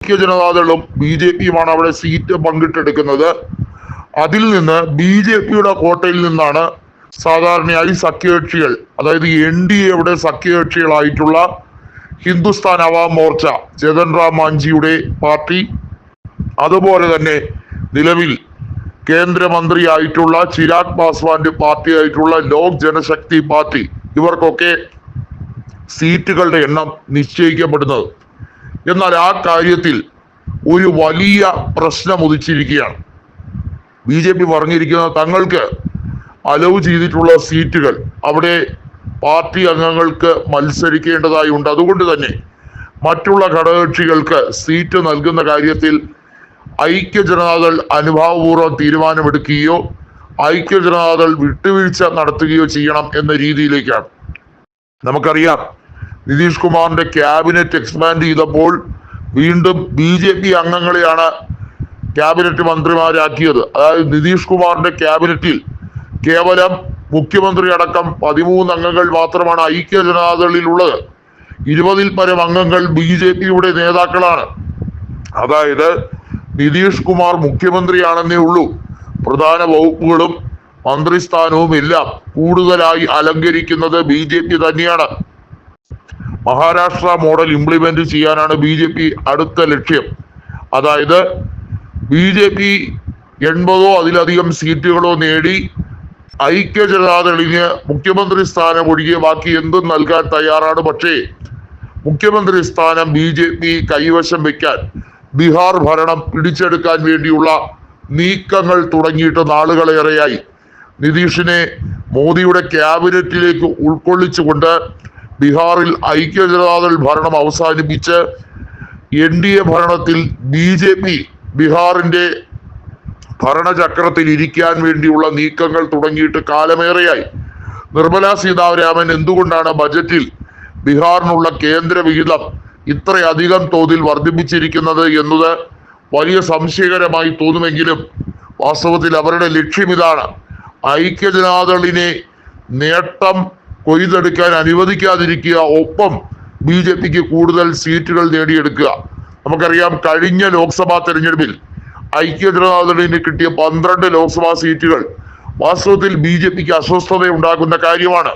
ഐക്യ ജനതാദളും BJPയുമാണ് അവിടെ സീറ്റ് പങ്കിട്ടെടുക്കുന്നത്. അതിൽ നിന്ന് BJPയുടെ കോട്ടയിൽ നിന്നാണ് സാധാരണയായി സഖ്യകക്ഷികൾ, അതായത് NDAയുടെ സഖ്യകക്ഷികളായിട്ടുള്ള ഹിന്ദുസ്ഥാൻ അവാം മോർച്ച, ജതൻ റാം മാഞ്ചിയുടെ പാർട്ടി, അതുപോലെ തന്നെ നിലവിൽ കേന്ദ്രമന്ത്രിയായിട്ടുള്ള ചിരാഗ് പാസ്വാന്റെ പാർട്ടിയായിട്ടുള്ള ലോക് ജനശക്തി പാർട്ടി, ഇവർക്കൊക്കെ സീറ്റുകളുടെ എണ്ണം നിശ്ചയിക്കപ്പെടുന്നത്. എന്നാൽ ആ കാര്യത്തിൽ ഒരു വലിയ പ്രശ്നം ഉദിച്ചിരിക്കുകയാണ്. BJP പറഞ്ഞിരിക്കുന്നത് തങ്ങൾക്ക് അലൗ ചെയ്തിട്ടുള്ള സീറ്റുകൾ അവിടെ പാർട്ടി അംഗങ്ങൾക്ക് മത്സരിക്കേണ്ടതായി ഉണ്ട്. അതുകൊണ്ട് തന്നെ മറ്റുള്ള ഘടകകക്ഷികൾക്ക് സീറ്റ് നൽകുന്ന കാര്യത്തിൽ ഐക്യ ജനതാദൾ അനുഭാവപൂർവ്വം തീരുമാനമെടുക്കുകയോ ഐക്യ ജനതാദൾ വിട്ടുവീഴ്ച നടത്തുകയോ ചെയ്യണം എന്ന രീതിയിലേക്കാണ്. നമുക്കറിയാം, നിതീഷ് കുമാറിന്റെ ക്യാബിനറ്റ് എക്സ്പാൻഡ് ചെയ്തപ്പോൾ വീണ്ടും BJP അംഗങ്ങളെയാണ് ക്യാബിനറ്റ് മന്ത്രിമാരാക്കിയത്. അതായത് നിതീഷ് കുമാറിന്റെ ക്യാബിനറ്റിൽ കേവലം മുഖ്യമന്ത്രി അടക്കം 13 അംഗങ്ങൾ മാത്രമാണ് ഐക്യ ജനതാദളിൽ ഉള്ളത്. 20-ൽ പരം അംഗങ്ങൾ BJPയുടെ നേതാക്കളാണ്. അതായത് നിതീഷ് കുമാർ മുഖ്യമന്ത്രിയാണെന്നേ ഉള്ളൂ. പ്രധാന വകുപ്പുകളും മന്ത്രിസ്ഥാനവും എല്ലാം കൂടുതലായി അലങ്കരിക്കുന്നത് BJP തന്നെയാണ്. മഹാരാഷ്ട്ര മോഡൽ ഇംപ്ലിമെന്റ് ചെയ്യാനാണ് BJP അടുത്ത ലക്ഷ്യം. അതായത് BJP 80 അതിലധികം സീറ്റുകളോ നേടി ഐക്യ ജനതാദളിന് മുഖ്യമന്ത്രി സ്ഥാനം ഒഴികെ ബാക്കി എന്തും നൽകാൻ തയ്യാറാണ്. പക്ഷേ മുഖ്യമന്ത്രി സ്ഥാനം BJP കൈവശം വെക്കാൻ, ബീഹാർ ഭരണം പിടിച്ചെടുക്കാൻ വേണ്ടിയുള്ള നീക്കങ്ങൾ തുടങ്ങിയിട്ട് നാളുകളേറെയായി. നിതീഷിനെ മോദിയുടെ ക്യാബിനറ്റിലേക്ക് ഉൾക്കൊള്ളിച്ചുകൊണ്ട് ബീഹാറിൽ ഐക്യ ജനതാദൾ ഭരണം അവസാനിപ്പിച്ച് NDA ഭരണത്തിൽ BJP ബീഹാറിന്റെ ഭരണചക്രത്തിൽ ഇരിക്കാൻ വേണ്ടിയുള്ള നീക്കങ്ങൾ തുടങ്ങിയിട്ട് കാലമേറെയായി. നിർമ്മല സീതാരാമൻ എന്തുകൊണ്ടാണ് ബജറ്റിൽ ബീഹാറിനുള്ള കേന്ദ്ര വിഹിതം ഇത്രയധികം തോതിൽ വർദ്ധിപ്പിച്ചിരിക്കുന്നത് എന്നത് വലിയ സംശയകരമായി തോന്നുമെങ്കിലും വാസ്തവത്തിൽ അവരുടെ ലക്ഷ്യം ഇതാണ്: ഐക്യ ജനതാദളിനെ നേട്ടം കൊയ്തെടുക്കാൻ അനുവദിക്കാതിരിക്കുക, ഒപ്പം BJPക്ക് കൂടുതൽ സീറ്റുകൾ നേടിയെടുക്കുക. നമുക്കറിയാം, കഴിഞ്ഞ ലോക്സഭാ തെരഞ്ഞെടുപ്പിൽ ഐക്യ ജനതാദളിന് കിട്ടിയ 12 ലോക്സഭാ സീറ്റുകൾ വാസ്തവത്തിൽ BJPക്ക് അസ്വസ്ഥത ഉണ്ടാക്കുന്ന കാര്യമാണ്.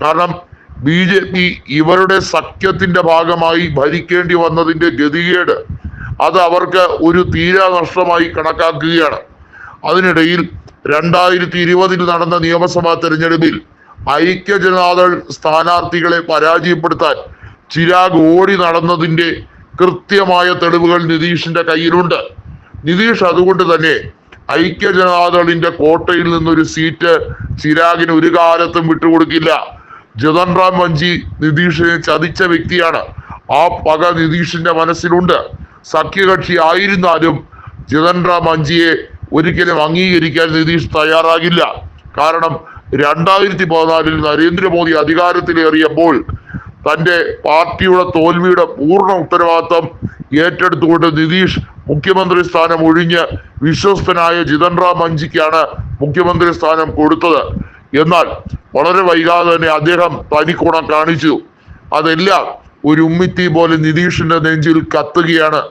കാരണം BJP ഇവരുടെ സഖ്യത്തിന്റെ ഭാഗമായി ഭരിക്കേണ്ടി വന്നതിന്റെ ഗതികേട് അത് അവർക്ക് ഒരു തീരാ നഷ്ടമായി കണക്കാക്കുകയാണ്. അതിനിടയിൽ 2020-ൽ നടന്ന നിയമസഭാ തെരഞ്ഞെടുപ്പിൽ ഐക്യ ജനതാദൾ സ്ഥാനാർത്ഥികളെ പരാജയപ്പെടുത്താൻ ചിരാഗ് ഓടി നടന്നതിന്റെ കൃത്യമായ തെളിവുകൾ നിതീഷിന്റെ കയ്യിലുണ്ട്. നിതീഷ് അതുകൊണ്ട് തന്നെ ഐക്യ ജനതാദളിന്റെ കോട്ടയിൽ നിന്നൊരു സീറ്റ് ചിരാഗിന് ഒരു കാലത്തും വിട്ടുകൊടുക്കില്ല. ജതൻ റാം മഞ്ചി നിതീഷിനെ ചതിച്ച വ്യക്തിയാണ്. ആ പക നിതീഷിന്റെ മനസ്സിലുണ്ട്. സഖ്യകക്ഷി ആയിരുന്നാലും ജതൻ റാം മഞ്ചിയെ ഒരിക്കലും അംഗീകരിക്കാൻ നിതീഷ് തയ്യാറാകില്ല. കാരണം 2014-ൽ നരേന്ദ്രമോദി അധികാരത്തിലേറിയപ്പോൾ തന്റെ പാർട്ടിയുടെ തോൽവിയുടെ പൂർണ്ണ ഉത്തരവാദിത്വം ഏറ്റെടുത്തുകൊണ്ട് നിതീഷ് മുഖ്യമന്ത്രി സ്ഥാനം ഒഴിഞ്ഞ് വിശ്വസ്തനായ ജിതൻ റാം മഞ്ചിക്കാണ് മുഖ്യമന്ത്രി സ്ഥാനം കൊടുത്തത്. എന്നാൽ വളരെ വൈകാതെ തന്നെ അദ്ദേഹം തനിക്കുണം കാണിച്ചു. അതെല്ലാം ഒരു ഉമ്മിത്തി പോലെ നിതീഷിന്റെ നെഞ്ചിൽ കത്തുകയാണ്.